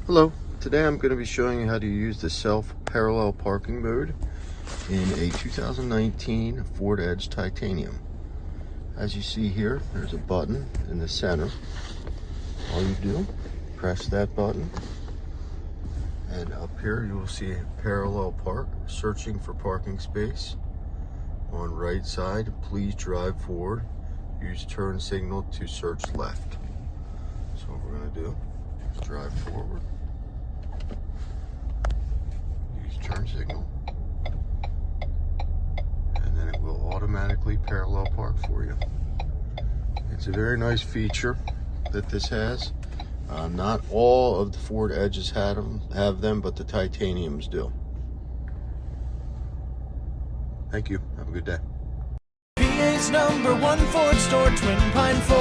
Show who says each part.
Speaker 1: Hello, today I'm going to be showing you how to use the self-parallel parking mode in a 2019 Ford Edge Titanium. As you see here, there's a button in the center. All you do, press that button, and up here you will see parallel park, searching for parking space. On right side, please drive forward. Use turn signal to search left. So what we're going to do is drive forward. Turn signal, and then it will automatically parallel park for you. It's a very nice feature that this has. Not all of the Ford Edges have them, but the Titaniums do. Thank you. Have a good day.
Speaker 2: PA's #1 Ford store, Twin Pine Ford.